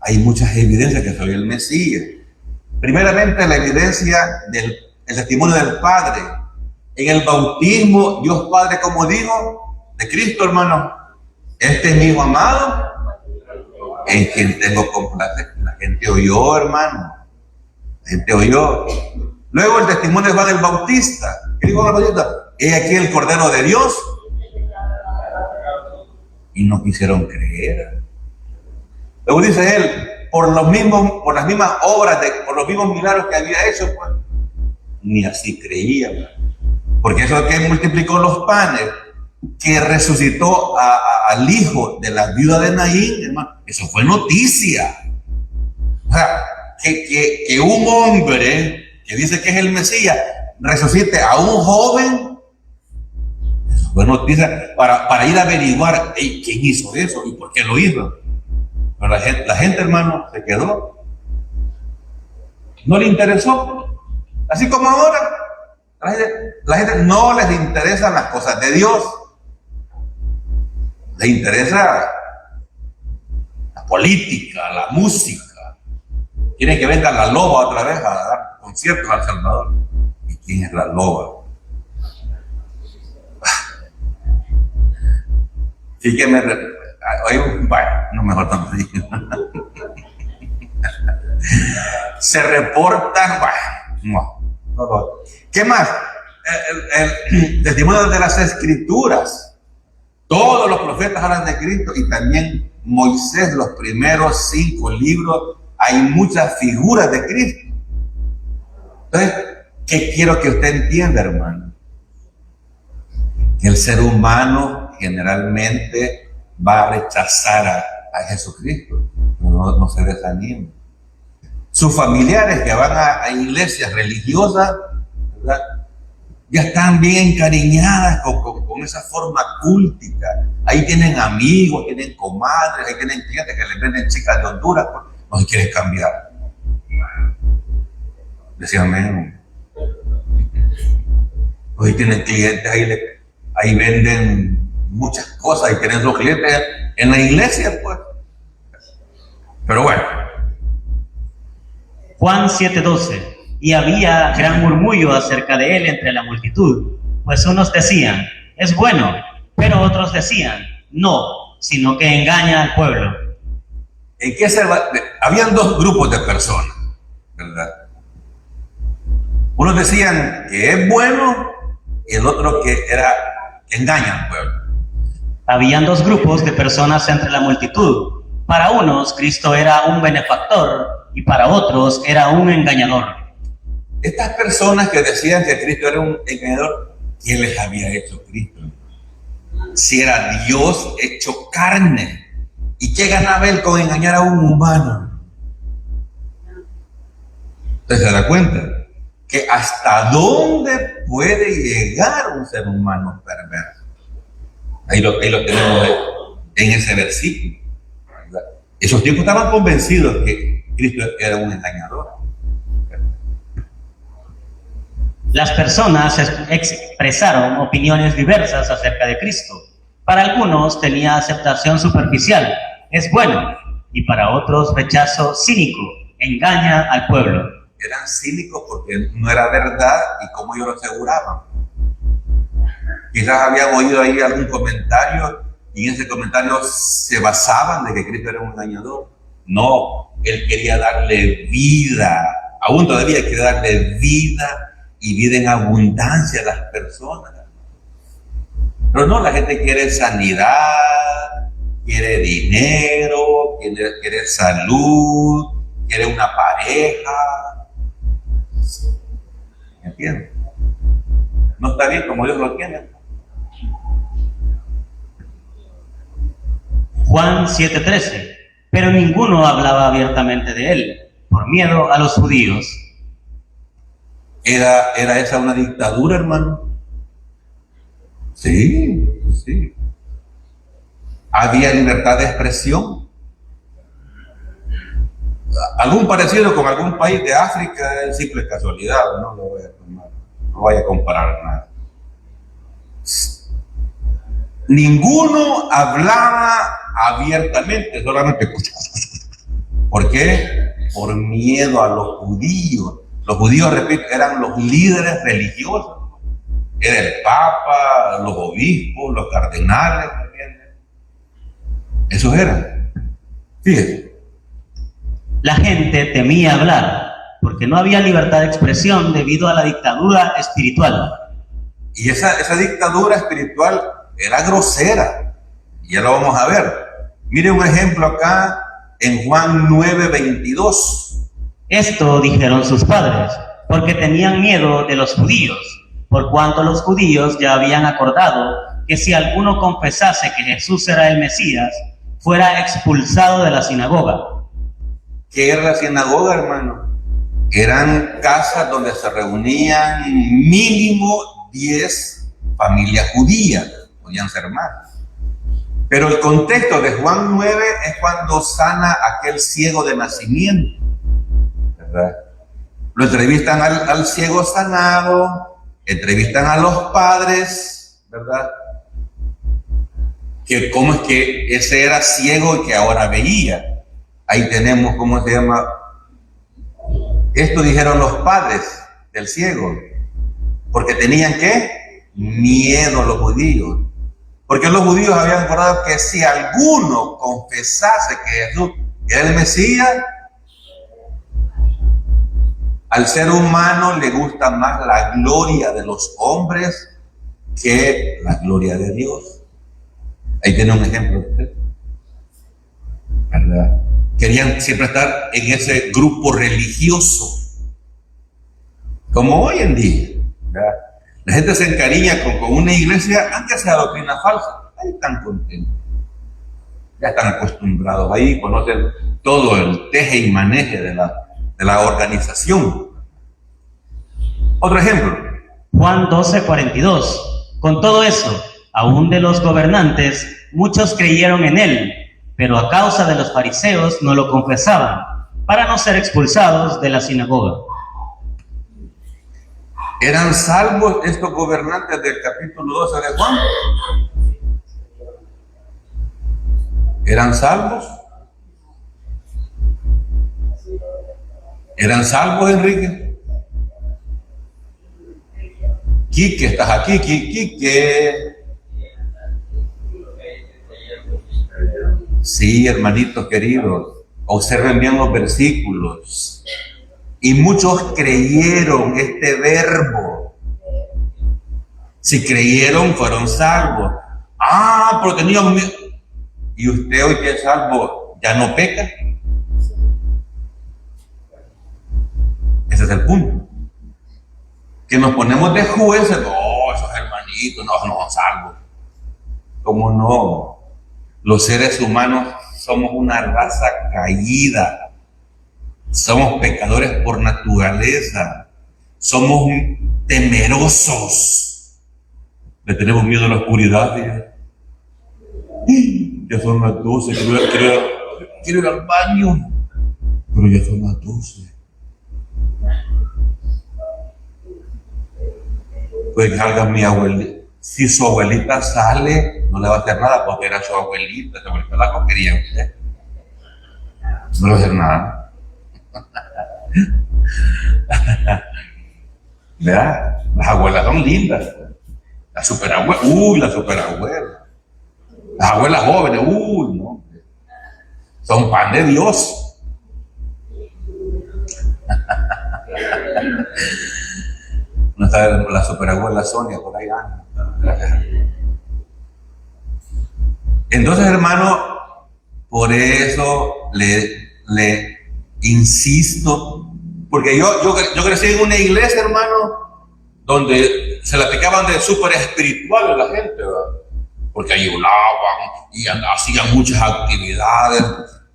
hay muchas evidencias que soy el Mesías. Primeramente, la evidencia del testimonio del Padre. En el bautismo, Dios Padre, como dijo, de Cristo, hermano, este es mi hijo amado, en quien tengo complacencia. La gente oyó, hermano. La gente oyó. Luego el testimonio de Juan el Bautista. ¿Qué dijo Juan el Bautista? He aquí el Cordero de Dios. Y no quisieron creer. Luego dice él, por las mismas obras, por los mismos milagros que había hecho, pues, ni así creían. Porque eso que multiplicó los panes, que resucitó al hijo de la viuda de Naín, hermano, eso fue noticia. O sea, que un hombre que dice que es el Mesías resucite a un joven, eso fue noticia para ir a averiguar, hey, quién hizo eso y por qué lo hizo. Pero la gente, hermano, se quedó. No le interesó. Así como ahora, la gente no les interesan las cosas de Dios. Les interesa la política, la música. Quieren que venga la loba otra vez a dar conciertos a El Salvador. ¿Y quién es la loba? Sí que bueno, no, mejor no digo. Se reportan, bueno, no. ¿Qué más? El testimonio de las Escrituras. Todos los profetas hablan de Cristo y también Moisés, los primeros 5 libros, hay muchas figuras de Cristo. Entonces, ¿qué quiero que usted entienda, hermano? Que el ser humano generalmente va a rechazar a Jesucristo. No se desanime. Sus familiares que van a iglesias religiosas, ¿verdad?, ya están bien encariñadas con esa forma cúltica. Ahí tienen amigos, tienen comadres, ahí tienen clientes que les venden chicas de Honduras, pues, no se quieren cambiar. Decían, amén. Pues ahí tienen clientes, ahí venden muchas cosas y tienen sus clientes en la iglesia, pues. Pero bueno. Juan 7:12. Y había gran murmullo acerca de él entre la multitud, pues unos decían, es bueno, pero otros decían, no, sino que engaña al pueblo. ¿En qué se va? Habían 2 grupos de personas, ¿verdad? Unos decían que es bueno y el otro que engaña al pueblo. Habían 2 grupos de personas entre la multitud. Para unos, Cristo era un benefactor y para otros era un engañador. Estas personas que decían que Cristo era un engañador, ¿qué les había hecho Cristo? Si era Dios hecho carne. ¿Y qué ganaba él con engañar a un humano? ¿Usted se da cuenta? Que hasta dónde puede llegar un ser humano perverso. Ahí lo tenemos en ese versículo, ¿verdad? Esos tiempos estaban convencidos que Cristo era un engañador. Las personas expresaron opiniones diversas acerca de Cristo. Para algunos tenía aceptación superficial, es bueno, y para otros rechazo cínico, engaña al pueblo. Eran cínicos porque no era verdad y como ellos lo aseguraban. Quizás habían oído ahí algún comentario y en ese comentario se basaban de que Cristo era un engañador. No, él quería darle vida, aún todavía quiere darle vida y vida en abundancia a las personas. Pero no, la gente quiere sanidad, quiere dinero, quiere salud, quiere una pareja, quiere. No está bien como Dios lo tiene. Juan 7:13. Pero ninguno hablaba abiertamente de él, por miedo a los judíos. ¿Era esa una dictadura, hermano? Sí, sí. ¿Había libertad de expresión? ¿Algún parecido con algún país de África? Es simple casualidad, no lo voy a tomar, no vaya a comparar nada. Ninguno hablaba abiertamente, solamente. ¿Por qué? Por miedo a los judíos. Los judíos, repito, eran los líderes religiosos. Era el Papa, los obispos, los cardenales. Esos eran. Fíjense. La gente temía hablar, porque no había libertad de expresión debido a la dictadura espiritual. Y esa dictadura espiritual era grosera. Ya lo vamos a ver. Mire un ejemplo acá en Juan 9:22. Esto dijeron sus padres, porque tenían miedo de los judíos, por cuanto los judíos ya habían acordado que si alguno confesase que Jesús era el Mesías, fuera expulsado de la sinagoga. ¿Qué era la sinagoga, hermano? Eran casas donde se reunían mínimo 10 familias judías, podían ser más. Pero el contexto de Juan 9 es cuando sana aquel ciego de nacimiento, ¿verdad? Lo entrevistan al ciego sanado, entrevistan a los padres, ¿verdad? Que cómo es que ese era ciego y que ahora veía. Ahí tenemos, ¿cómo se llama? Esto dijeron los padres del ciego, porque tenían ¿qué? Miedo a los judíos. Porque los judíos habían acordado que si alguno confesase que Jesús era el Mesías, al ser humano le gusta más la gloria de los hombres que la gloria de Dios. Ahí tiene un ejemplo usted, ¿verdad? Querían siempre estar en ese grupo religioso, como hoy en día, ¿verdad? La gente se encariña con una iglesia, aunque sea doctrina falsa. Ahí están contentos. Ya están acostumbrados. Ahí conocen todo el teje y maneje de la organización. Otro ejemplo. Juan 12:42. Con todo eso, aún de los gobernantes, muchos creyeron en él, pero a causa de los fariseos no lo confesaban, para no ser expulsados de la sinagoga. ¿Eran salvos estos gobernantes del capítulo 12 de Juan? ¿Eran salvos? ¿Eran salvos, Enrique? Quique, estás aquí, Quique. Sí, hermanitos queridos, observen bien los versículos. Y muchos creyeron este verbo. Si creyeron, fueron salvos. Ah, pero tenían miedo. ¿Y usted hoy que es salvo, ya no peca? Ese es el punto. Que nos ponemos de jueces. No, esos hermanitos no son salvos. ¿Cómo no? Los seres humanos somos una raza caída. Somos pecadores por naturaleza. Somos temerosos. Le tenemos miedo a la oscuridad. Ya son las 12. Quiero ir al baño. Pero ya son las 12. Pues salga mi abuelita. Si su abuelita sale, no le va a hacer nada porque era su abuelita. Su abuelita la cogería usted. No le va a hacer nada. ¿Verdad? Las abuelas son lindas. La superabuela, la superabuela. Las abuelas jóvenes, no. Son pan de Dios. No está la superabuela Sonia por ahí anda. Entonces, hermano, por eso le insisto, porque yo crecí en una iglesia, hermano, donde se la aplicaban de súper espiritual a la gente, ¿verdad? Porque ahí oraban y hacían muchas actividades.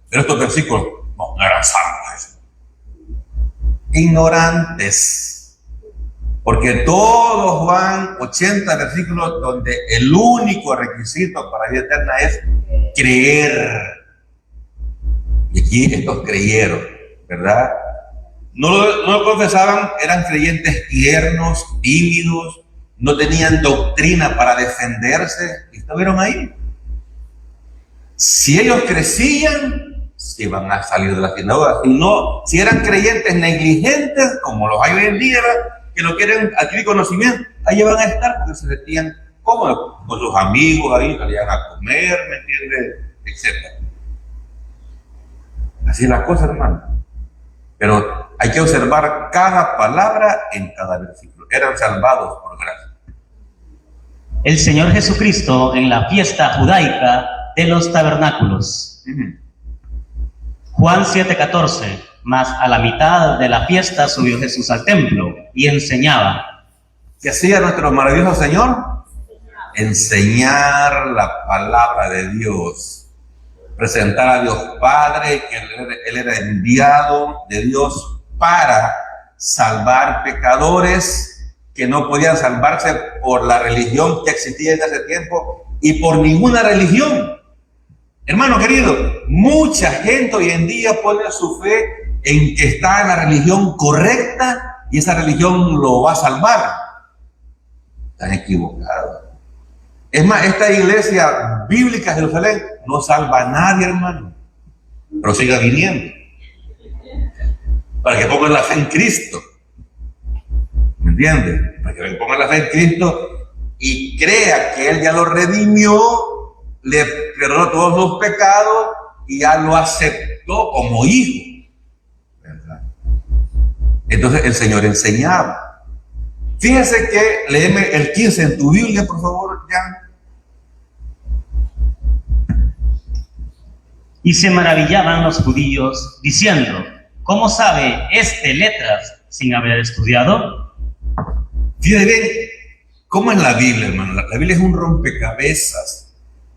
Pero estos versículos no eran santos, ignorantes. Porque todo Juan 80 versículos donde el único requisito para la vida eterna es creer. Y aquí estos creyeron, ¿verdad? No lo confesaban, eran creyentes tiernos, tímidos, no tenían doctrina para defenderse y estuvieron ahí. Si ellos crecían, se iban a salir de la sinagoga. Si no, si eran creyentes negligentes, como los hay hoy en día, que no quieren adquirir conocimiento, ahí van a estar porque se sentían cómodos con sus amigos, ahí salían a comer, ¿me entiendes? Etcétera. Así es la cosa, hermano. Pero hay que observar cada palabra en cada versículo. Eran salvados por gracia. El Señor Jesucristo en la fiesta judaica de los tabernáculos. Juan 7:14. Mas a la mitad de la fiesta subió Jesús al templo y enseñaba. ¿Qué hacía nuestro maravilloso Señor? Enseñar la palabra de Dios. Presentar a Dios Padre, que Él era enviado de Dios para salvar pecadores que no podían salvarse por la religión que existía en ese tiempo y por ninguna religión. Hermano querido, mucha gente hoy en día pone su fe en que está en la religión correcta y esa religión lo va a salvar. Están equivocados. Es más, esta iglesia bíblica de Jerusalén no salva a nadie, hermano. Pero siga viniendo. Para que pongan la fe en Cristo. ¿Me entiendes? Para que pongan la fe en Cristo y crea que Él ya lo redimió, le perdonó todos los pecados y ya lo aceptó como hijo. ¿Verdad? Entonces el Señor enseñaba. Fíjense que, léeme el 15 en tu Biblia, por favor, Jan. Y se maravillaban los judíos, diciendo, ¿cómo sabe letras sin haber estudiado? Fíjate bien, ¿cómo es la Biblia, hermano? La Biblia es un rompecabezas.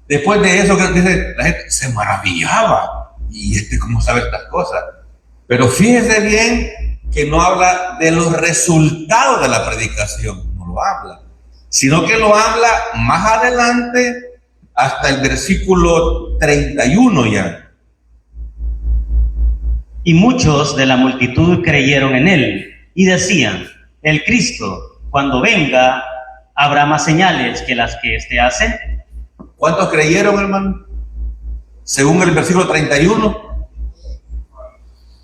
Después de eso, que dice, la gente se maravillaba. ¿Y cómo sabe estas cosas? Pero fíjese bien que no habla de los resultados de la predicación, no lo habla, sino que lo habla más adelante, hasta el versículo 31 ya. Y muchos de la multitud creyeron en él y decían, el Cristo, cuando venga, ¿habrá más señales que las que éste hace? ¿Cuántos creyeron, hermano? Según el versículo 31.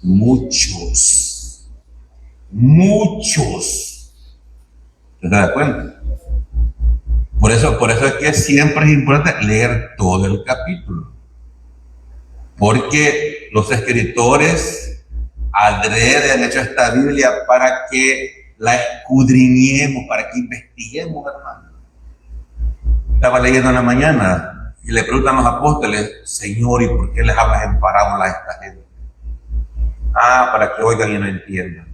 Muchos. ¿Se da cuenta? Por eso es que siempre es importante leer todo el capítulo. Porque los escritores adrede han hecho esta Biblia para que la escudriñemos, para que investiguemos, hermano. Estaba leyendo en la mañana y le preguntan a los apóstoles, Señor, ¿y por qué les hablas en parábolas a esta gente? Para que oigan y no entiendan.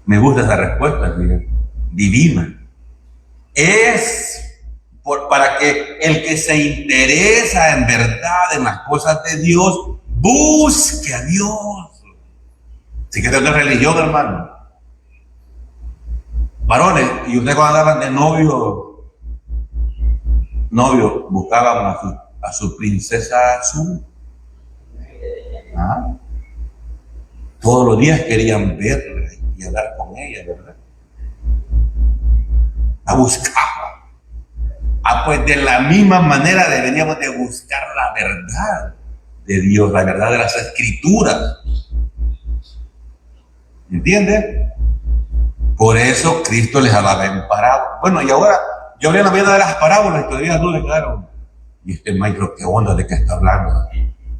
Me gusta esa respuesta, miren, divina. Es para que el que se interesa en verdad en las cosas de Dios, busque a Dios. Así que esto es religión, hermano. Varones, y ustedes cuando andaban de novio, buscaban a su princesa azul. Todos los días querían verla y hablar con ella, ¿verdad? La buscaban. Pues de la misma manera deberíamos de buscar la verdad de Dios, la verdad de las Escrituras. ¿Entiendes? Por eso Cristo les hablaba en parábolas. Bueno, y ahora yo hablé en la mañana de las parábolas y todavía no le quedaron. Y maestro, ¿qué onda? ¿De qué está hablando?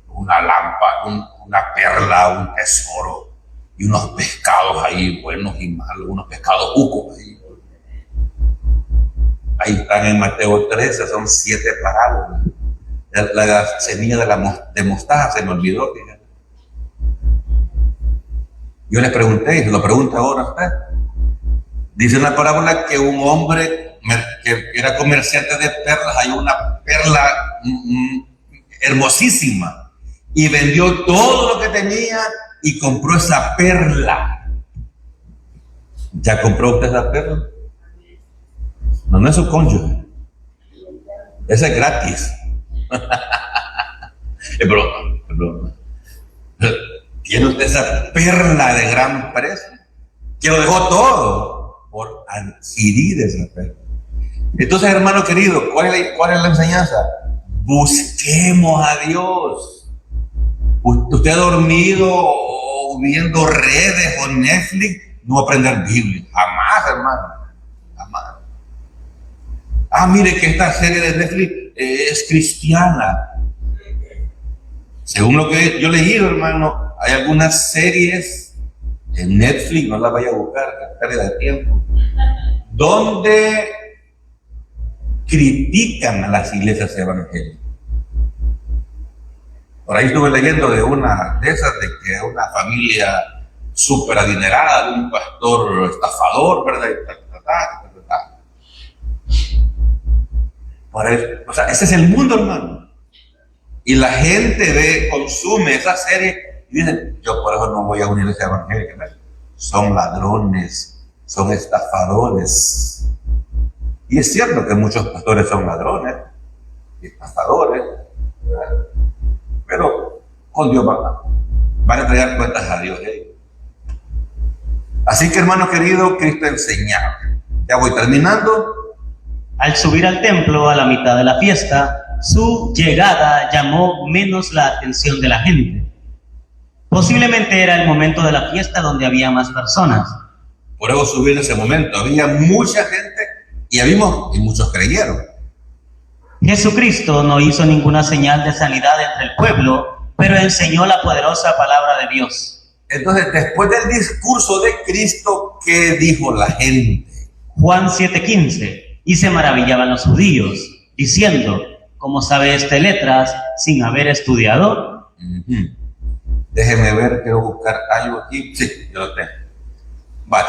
Una lámpara, una perla, un tesoro y unos pescados ahí buenos y malos, unos pescados jucos ahí. Ahí están en Mateo 13, son 7 parábolas. La semilla de mostaza se me olvidó. Fíjate. Yo les pregunté y se lo pregunto ahora a usted. Dice una parábola que un hombre que era comerciante de perlas, hay una perla hermosísima y vendió todo lo que tenía y compró esa perla. ¿Ya compró usted esa perla? No, no es su cónyuge. Esa es gratis. Es broma, es broma. ¿Tiene usted esa perla de gran precio? Que lo dejó todo por adquirir esa perla. Entonces, hermano querido, ¿cuál es la enseñanza? Busquemos a Dios. Usted ha dormido o viendo redes o Netflix, no va a aprender Biblia. Jamás, hermano. Jamás. Mire que esta serie de Netflix es cristiana. Según lo que yo he leído, hermano, hay algunas series en Netflix, no las vaya a buscar, que pérdida de tiempo, donde critican a las iglesias evangélicas. Por ahí estuve leyendo de una de esas, de que una familia súper adinerada, de un pastor estafador, ¿verdad? O sea, ese es el mundo, hermano. Y la gente consume esa serie y dice, yo por eso no voy a una iglesia evangélica. Son ladrones, son estafadores. Y es cierto que muchos pastores son ladrones y estafadores, ¿verdad? Pero con Dios van a entregar cuentas a Dios. Así que, hermano querido, Cristo enseñaba. Ya voy terminando. Al subir al templo a la mitad de la fiesta, su llegada llamó menos la atención de la gente. Posiblemente era el momento de la fiesta donde había más personas. Por eso subí en ese momento. Había mucha gente y muchos creyeron. Jesucristo no hizo ninguna señal de sanidad entre el pueblo, pero enseñó la poderosa palabra de Dios. Entonces, después del discurso de Cristo, ¿qué dijo la gente? Juan 7:15. Y se maravillaban los judíos, diciendo, ¿cómo sabe este letras sin haber estudiado? Déjeme ver, quiero buscar algo aquí. Sí, yo lo tengo.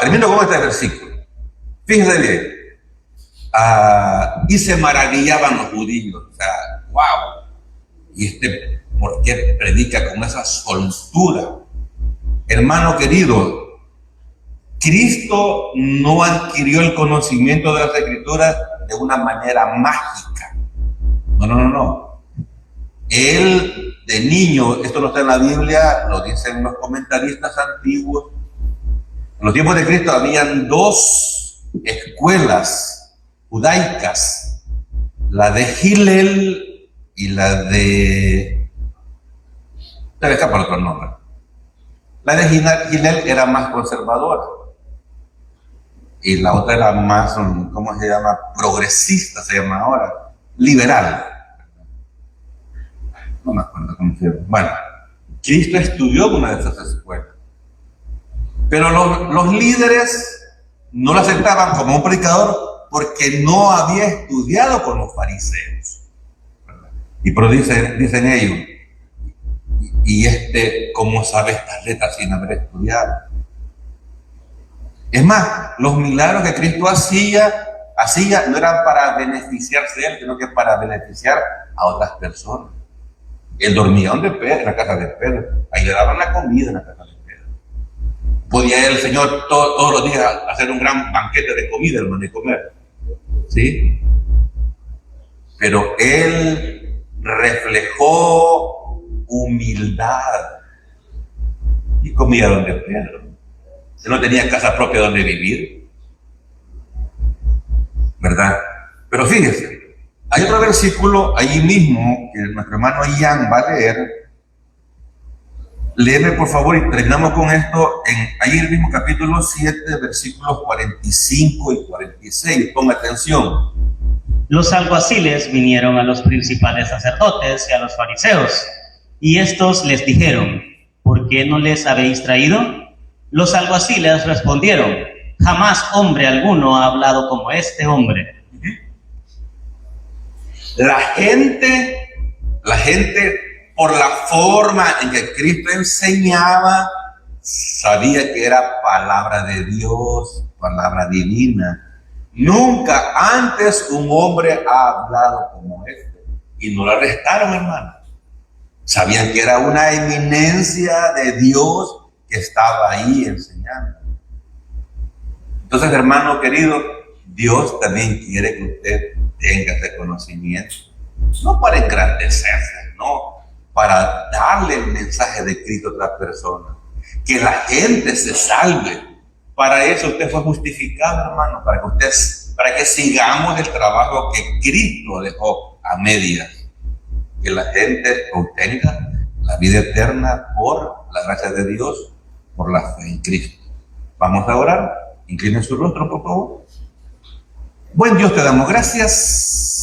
Termino con este versículo. Fíjese bien. Y se maravillaban los judíos. O sea, wow. ¿Y por qué predica con esa soltura? Hermano querido, Cristo no adquirió el conocimiento de las Escrituras de una manera mágica. No. Él, de niño, esto no está en la Biblia, lo dicen los comentaristas antiguos. En los tiempos de Cristo habían dos escuelas judaicas, la de Hillel y la de... Se me escapa el otro nombre. La de Hillel era más conservadora y la otra era más, ¿cómo se llama? Progresista, se llama ahora, liberal. No me acuerdo cómo se llama. Bueno, Cristo estudió en una de esas escuelas, pero los líderes no lo aceptaban como un predicador porque no había estudiado con los fariseos. Y pero dicen ellos, y ¿cómo sabe estas letras sin haber estudiado? Es más, los milagros que Cristo hacía no eran para beneficiarse de él, sino que para beneficiar a otras personas. Él dormía donde Pedro, en la casa de Pedro. Ahí le daban la comida en la casa de Pedro. Podía el Señor todos los días hacer un gran banquete de comida, hermano, de comer. ¿Sí? Pero él reflejó humildad y comía donde Pedro. Él no tenía casa propia donde vivir, ¿verdad? Pero fíjese, hay otro versículo allí mismo que nuestro hermano Ian va a leer. Léeme por favor y terminamos con esto ahí en el mismo capítulo 7, versículos 45 y 46. Ponga atención. Los alguaciles vinieron a los principales sacerdotes y a los fariseos, y estos les dijeron, ¿por qué no les habéis traído? Los alguaciles respondieron, jamás hombre alguno ha hablado como este hombre. La gente, por la forma en que Cristo enseñaba, sabía que era palabra de Dios, palabra divina. Nunca antes un hombre ha hablado como este. Y no lo arrestaron, hermano. Sabían que era una eminencia de Dios que estaba ahí enseñando. Entonces, hermano querido, Dios también quiere que usted tenga ese conocimiento. No para engrandecerse, no, para darle el mensaje de Cristo a otras personas. Que la gente se salve. Para eso usted fue justificado, hermano, para que sigamos el trabajo que Cristo dejó a medias. Que la gente obtenga la vida eterna por la gracia de Dios, por la fe en Cristo. Vamos a orar. Inclinen su rostro, por favor. Buen Dios, te damos gracias